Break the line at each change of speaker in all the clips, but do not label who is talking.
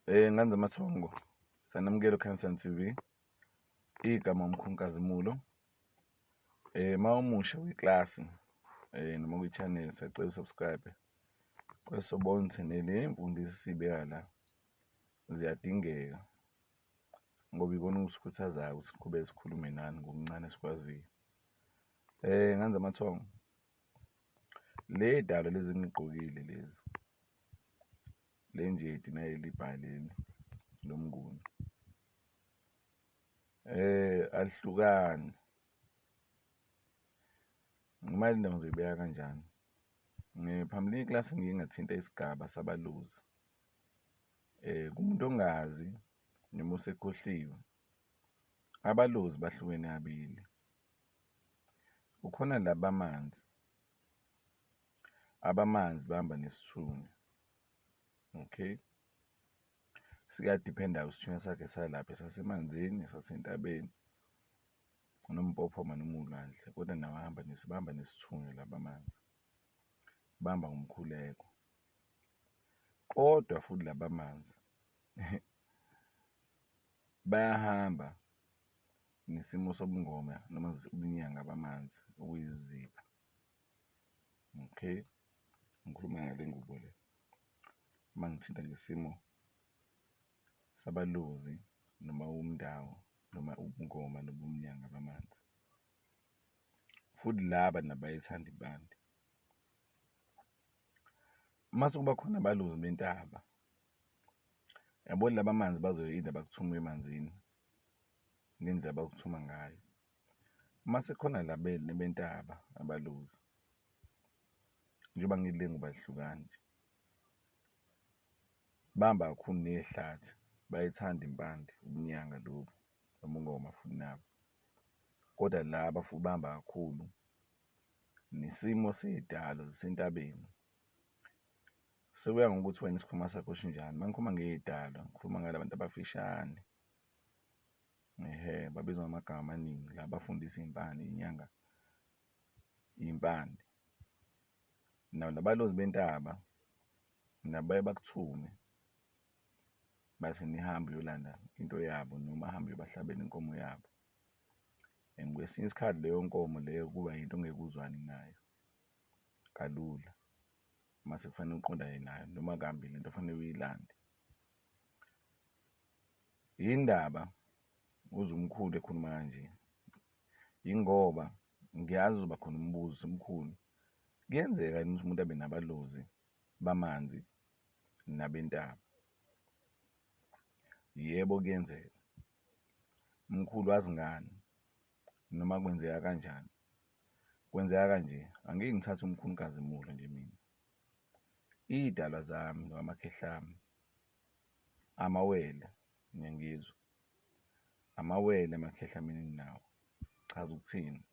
Nganza amathongo sanamukela Khansan TV igama umkhunkazimulo mawumusha kwiklasi noma kwi-channel siyacela usubscribe kwesobona nele mfundisi sibeka la ziyadingeka ngoba ikona ukusikhuthazayo ukuthi siqhubeke sikhulume nani ngokuncane esikwaziyo. Nganza amathongo le dalo lezi ngigqokile lezi le njeti nayelibhaleni lomnguni alihlukani ngimali indawo ngizoyibeka kanjani. Phambilini iklasi ngike ngathinta isigaba sabalozi kumuntu ongazi noma usekhohliwe, abalozi bahlukene kabili. Kukhona laba abamanzi bahamba nesithunywa, okay, siyadiphenda isithunywa sakhe salapha sasemanzini, sasentabeni noma umpophoma noma ulwandle, kodwa nawo bahamba nesithunywa laba manzi, bahamba ngomkhuleko. Kodwa futhi laba manzi bayahamba nesimo sobungoma noma ubunyanga bamanzi okuyizipho, okay. Ngikhuluma ngale ngubo le mangithinta ngesimo sabalozi noma umndawo noma ubungoma nobunyanga bamanzi. Futhi laba nabayithanda ibandi. Mase kuba khona abalozi bentaba, yabo laba manzi bazoyida bakuthuma emanzini ngendlela abakuthuma ngayo. Mase khona labene bentaba abalozi, njengoba ngile ngoba lihlukane nje, bahamba kakhulu nehlathi, bayithanda impande ubunyanga lobu nobungoma futhi nabo, kodwa laba futhi bahamba kakhulu nesimo sey'dalo zisentabeni. Sekuya ngokuthi wena isikhuluma sakho sinjani. Uma ngikhuluma ngey'dalo ngikhuluma ngala bantu abafishane, babizwa ngamagama amaningi la bafundisa iy'mpande, inyanga iy'mpande. Nabalozi bentaba nabo baye bakuthume base nihambe uyolanda into yabo noma ahambe uyobahlabela inkomo yabo, and kwesinye isikhathi leyo nkomo leyo kuba yinto ongeke uzwane nayo kalula. Mase kufanele uqondane nayo noma kambi lento kufanele uyilande. Yindaba uzumkhulu ekhuluma kanje, yingoba ngiyazi uzoba khona umbuzo omkhulu, kuyenzeka yini ukuthi umuntu abe nabalozi bamanzi nabentaba? Yebo, kuyenzeka. Mkhulu, wazi ngani noma kwenzeka kanjani? Kwenzeka kanje, angeke ngithathe umkhunkazimulo nje mina, iy'dalwa zami noma amakhehla ami, amawele, ngiyangizwa, amawele amakhehla mina enginawo. Chaza ukuthini?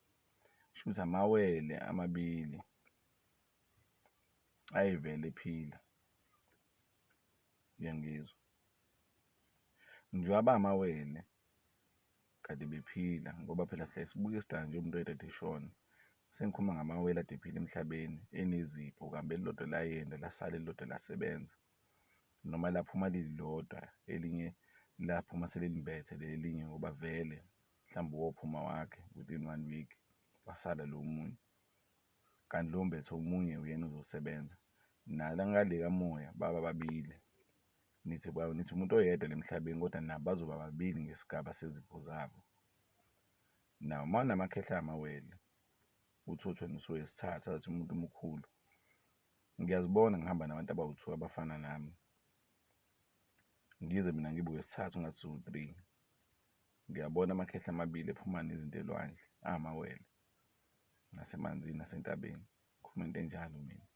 Kusho ukuthi amawele amabili ayivele ephila, ngiyangizwa. Njengoba amawele kade bephila, ngoba phela sihlale sibuke isidala nje umuntu oyedwa eshona. Sengikhuluma ngamawele ade ephila emhlabeni enezipho, kambe elilodwa layenda lasala elilodwa lasebenza, noma laphuma lilodwa elinye laphuma selilimbethe leli elinye ngoba vele mhlawumbe wophuma wakhe within 1 week wasala lo munye, kanti lo mbethe omunye uyena uzosebenza. Nala ngale kamoya baba babili, nithi umuntu oyedwa emhlabeni, kodwa nabo bazoba babili ngesigaba sezipho zabo. Naw uma unamakhehla amawele uthi wena usuyesithathu, athi umuntu omkhulu, ngiyazibona ngihamba nabantu abawu-2 abafana nami, ngize mina ngibe wesithathu ngathi siwu-3. Ngiyabona amakhehla amabili ephuma nezinto elwandle amawele nasemanzini nasentabeni. Ngikhuluma into enjalo mina.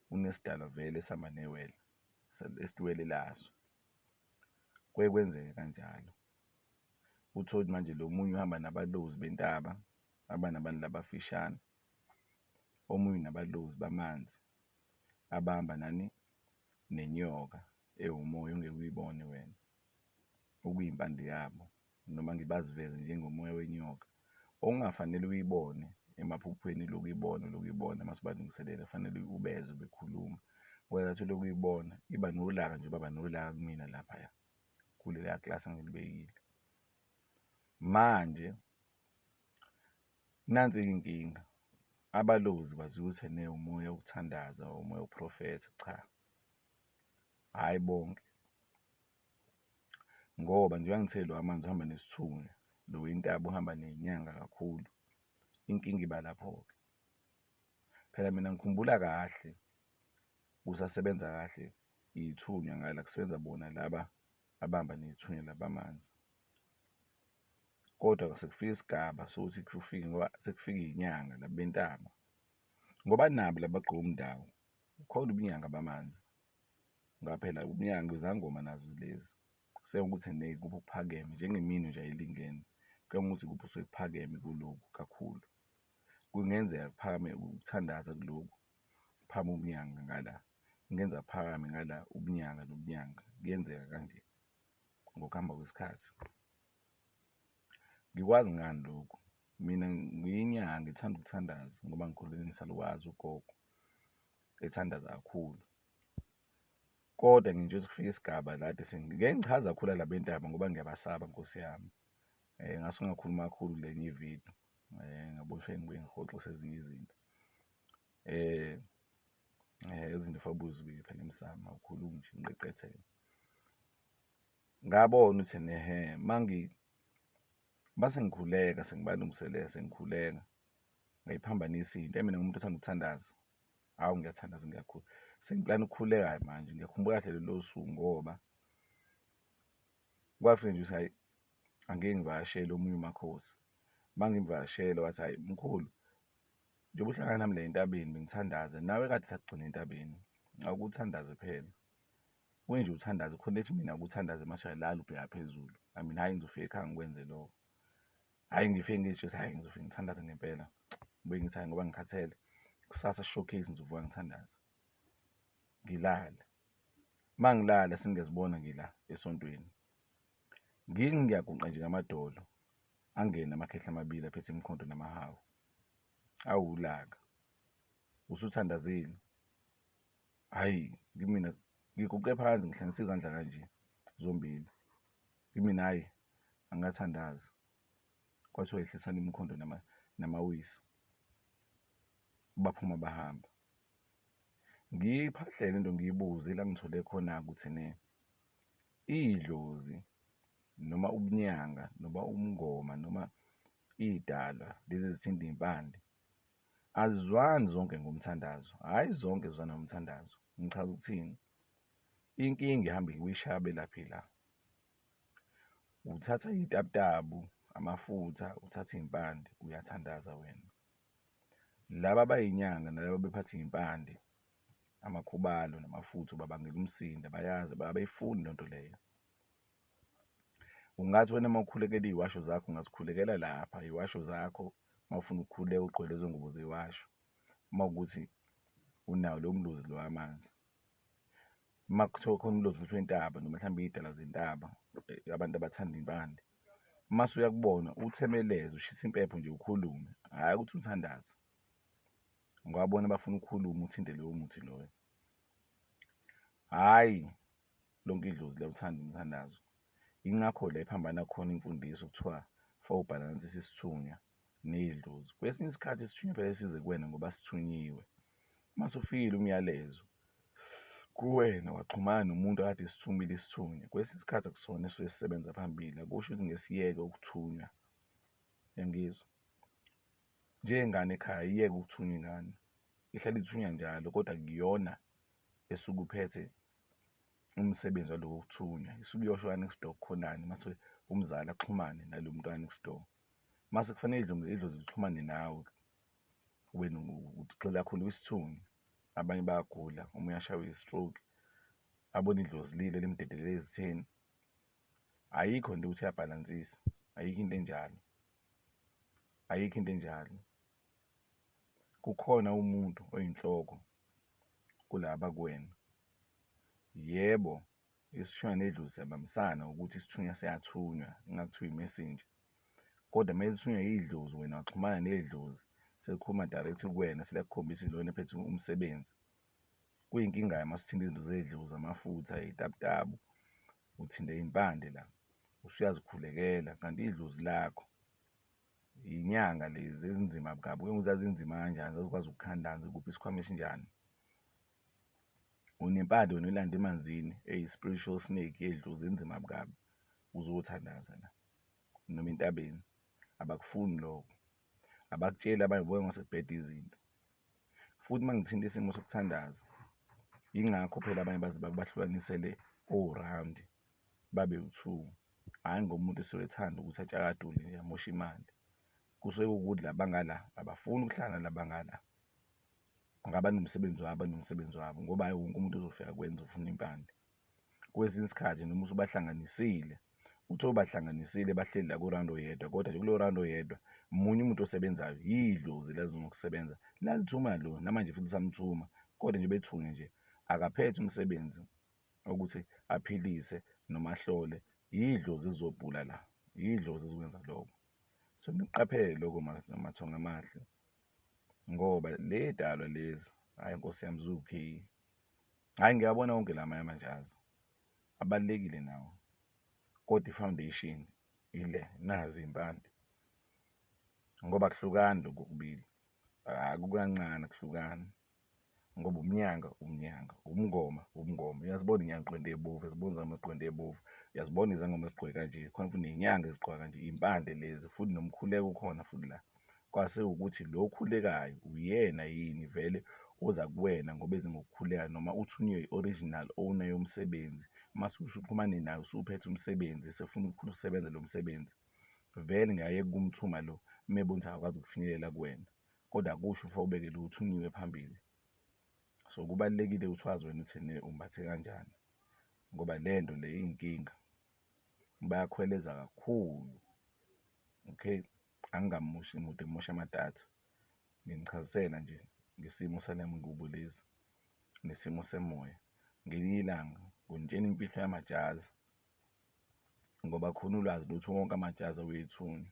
Unesidalwa vele esihamba newele, esiwele laso. Kuye kwenzeke kanjalo. Uthole manje lo munye uhamba nabalozi bentaba, aba nabantu labafishane, omunye nabalozi bamanzi abahamba nani nenyoka ewumoya ongeke uyibone wena, okuyimpande yabo, noma ngibaziveze njengomoya wenyoka okungafanele uyibone emaphupheni, lokuyibona mase balungiselela, kufanele ubezwe bekhuluma. wena athi ulokhu uyibona iba nolaka nje, baba nolaka kumina laphaya kuleya klasi engilibekile. Manje nansi-ke inkinga, abalozi baziwa ukuthi umoya wokuthandaza, umoya woprofetha. Cha, hhayi bonke, ngoba njengoba ngithe lo amanzi uhamba nesithunywa, lo wentaba uhamba nenyanga kakhulu. Inkinga iba lapho-ke. Phela mina ngikhumbula kahle kusasebenza kahle iy'thunywa ngala, kusebenza bona laba abahamba ney'thunywa laba amanzi. Kodwa sekufika isigaba sokuthi ngoba sekufika iy'nyanga laba bentaba, ngoba nabo labagqoka umndawo kukhona ubunyanga bamanzi. Ngoba phela ubunyanga izangoma nazo lezi, sekuthi kuphi okuphakeme, njengemino nje ayilingene. Kuya ngokuthi kuphi osuke kuphakeme kulokhu kakhulu. Kungenzeka kuphakame ukuthandaza kulokhu, kuphakame ubunyanga ngala. Kungenza kuphakame ngala ubunyanga nobunyanga, kuyenzeka kanje ngokuhamba kwesikhathi. Ngikwazi ngani lokhu? Mina ngiyinyanga ngithanda ukuthandaza ngoba ngikhulele ngisalukwazi ugogo ethandaza kakhulu. Kodwa nje sekufika isigaba la ngeke ngichaze kakhulu la bentaba ngoba ngiyabasaba, Nkosi yami. Ngase ngakhuluma kakhulu kulenye ividiyo, ngabona ngibuye ngihoxise ezinye izinto. Izinto fanele ubuzibike phela emsamu, awukhulumi nje ngiqeqetheke. Ngabona ukuthi mase ngikhuleka, sengiba lungiselela, sengikhuleka, ngayiphambanisa into. Mina ngumuntu othanda ukuthandaza. Hawu, ngiyathandaza ngiyakhula. Sengiplana ukukhuleka manje, ngiyakhumbula kahle lolo suku ngoba kwafika nje ukuthi hhayi, angeke ngivakashele omunye umakhosi. Mangimvakashele wathi, hhayi mkhulu, njengoba uhlangana nami la entabeni bengithandaza, nawe kade sakugcina entabeni, awukuthandaze phela. Kunje uthandaze khona ethi mina akuthandaze mase uyalala ubheka phezulu. Mina hhayi ngizofika ekhaya ngikwenze lokho. Hhayi ngifike ngisho ukuthi hhayi ngizofika ngithandaze ngempela. Ngibuye ngithi hhayi ngoba ngikhathele, kusasa showcase ngizovuka ngithandaze. Ngilale. Mangilala sengiyazibona ngila esontweni. Ngiyaguqa nje ngamadolo, angene amakhehla amabili aphethe imikhonto namahawu. Awulaka. Usuthandazile? Hhayi, kimina ngiguqe phansi ngihlanganise izandla kanje zombili. Kimina hhayi, angikathandazi. Kwathiwa yehlisani imikhonto namawisa. Baphuma bahamba. Ngiyiphahlele into ngiyibuze ila ngithole khona-ke ukuthi idlozi noma ubunyanga noma umngoma noma iy'dalwa lezi ezithinta iy'mpande azizwani zonke ngomthandazo. Hhayi zonke zizwana ngomthandazo. Ngichaza ukuthini? Inkinga ihambe uyishabelaphi la. Uthatha iy'tabutabu, amafutha, uthatha iy'mpande, uyathandaza wena. Laba abayinyanga nalaba bephatha iy'mpande, amakhubalo namafutha babangela umsindo, bayazi abayifuni lento leyo. Ungathi wena uma ukhulekela iy'washo zakho ungazikhulekela lapha iy'washo zakho uma ufuna ukukhuleka ugqoke lezo ngubo zey'washo. Uma kuwukuthi unawo lowo mluzi lo wamanzi. Uma kuthiwa khona umlozi futhi wentaba noma mhlawumbe iy'dalwa zentaba, abantu abathanda iy'mpande. Mase uyakubona uthemeleze, ushise impepho nje ukhulume, hhayi ukuthi uthandaze. Ngoba bona bafuna ukukhuluma uthinte loyo muthi loyo. Hhayi lonke idlozi liyawuthanda umthandazo. Yingakho la iphambana khona imfundiso kuthiwa fanele ubhalansise isithunywa nedlozi. Kwesinye isikhathi isithunywa phela size kuwena ngoba sithunyiwe. Mase ufikile umyalezo kuwena waxhumana nomuntu akade esithumile isithunywa. Kwesinye isikhathi akusona esuke sisebenza phambili, akusho ukuthi ngesiyeke ukuthunywa. Uyangizwa? Njengengane ekhaya iyeke ukuthunywa ingane. Ihlala ithunywa njalo kodwa kuyona esuke uphethe umsebenzi waloko kuthunywa. Isuke iyosho ka-next door kukhonani, mase umzali axhumane nalo muntu ka-next door. Mase kufanele idlozi lixhumane nawe, wena ugxila kakhulu kwisithunywa. Abanye bayagula, omunye ashaywe i-stroke, abone idlozi lile limdedelele ezitheni. Ayikho into ukuthi iyabhalansisa, ayikho into enjalo. Ayikho into enjalo. Kukhona umuntu oyinhloko kulaba kuwena. Yebo, isithunywa nedlozi siyabambisana ukuthi isithunywa siyathunywa, ingakuthiwa i-messenger. Kodwa uma ithunywa yidlozi, wena waxhumana nedlozi, selikhuluma direct kuwena, seliyakukhombisa ilona ephethe umsebenzi. Kuyinkinga-ke uma sithinta izinto zedlozi, amafutha, iy'tabutabu, uthinte iy'mpande la, usuyazikhulekela kanti idlozi lakho inyanga lezi ezinzima kabi. Kuke uzazi inzima kanjani, zazikwazi ukukhandana zikuphi isikhwama esinjani. Unempande wena oyilanda emanzini eyi-spiritual snake yedlozi enzima kabi, uzothandaza la noma entabeni. Abakufuni lokho, abakutsheli abanye ubona ngasekubheda izinto. Futhi uma ngithinta isimo sokuthandaza, yingakho phela abanye baze bahlukanisele o-round babe u-2, hhayi ngoba umuntu esuke ethanda ukuthi atshakadule nje amoshe imali. Kusuke kuwukuthi la bangala abafuni ukuhlala la bangala, ngoba banomsebenzi wabo ngoba hhayi wonke umuntu uzofika kwenza ufuna impande. Kwesinye isikhathi noma usubahlanganisile, uthe ubahlanganisile bahleli la ku-round oyedwa, kodwa nje kuloyo round oyedwa munye umuntu osebenzayo yidlozi elazima ukusebenza lalithuma lo namanje futhi lisamthuma, kodwa nje bethune nje akaphethe umsebenzi ukuthi aphilise noma ahlole. Yidlozi elizobhula la, yidlozi ezokwenza lokho. So nikuqaphele lokho mathonga amahle, ngoba le dalwa lezi, hhayi Nkosi yami ziwukhiye. Hhayi ngiyabona wonke la amanye amajazi abalulekile nawo, kodwa i-foundation ile nazi iy'mpande, ngoba akuhlukani lokhu kokubili, akukancane akuhlukani, ngoba umnyanga umngoma. Uyazibona inyanga igqwende ey'bovu, uyazibona izangoma ezigqwende ey'bovu, uyazibona izangoma ezigqoke kanje, khona futhi ney'nyanga ezigqoka kanje, iy'mpande lezi futhi nomkhuleko ukhona futhi la. Kwase ukuthi lo okhulekayo uyena yini vele oza kuwena ngoba eze ngokukhuleka, noma uthunyiwe i-original owner yomsebenzi. Mase usuxhumane naye usuphethe umsebenzi esefuna ukusebenza lo msebenzi, vele ngiyayeka ukumthuma lo mebona ukuthi akakwazi ukufinyelela kuwena, kodwa akusho ufawubeke lo uthunyiwe phambili. So kubalulekile ukuthi wazi wena uthini umbathe kanjani, ngoba lento le iy'nkinga, bayakhweleza kakhulu. Okay, angingamoshi imoto ngimoshe amadatha, nginichazisela nje ngesimo sale ngubo lezi nesimo semoya. Ngelinye ilanga ngonitshena imfihlo yamajazi, ngoba khona ulwazi lokuthi wonke amajazi awethunywa.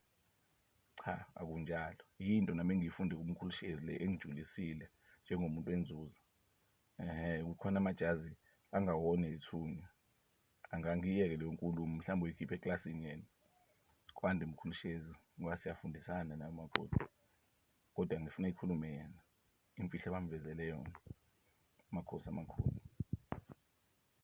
Cha, akunjalo. Yinto nami engiyifunde kumkhulu Shezi le engijulisile njengomuntu wenzuza. Kukhona amajazi angawona ethunywa. Angangiyeke leyo nkulumo, mhlawumbe uyikhiphe eklasini yena. Kwande mkhulu Shezi ngoba siyafundisana nawe makoti, kodwa ngifuna ikhulume yena imfihlo abamvezele yona. Amakhosi amakhulu.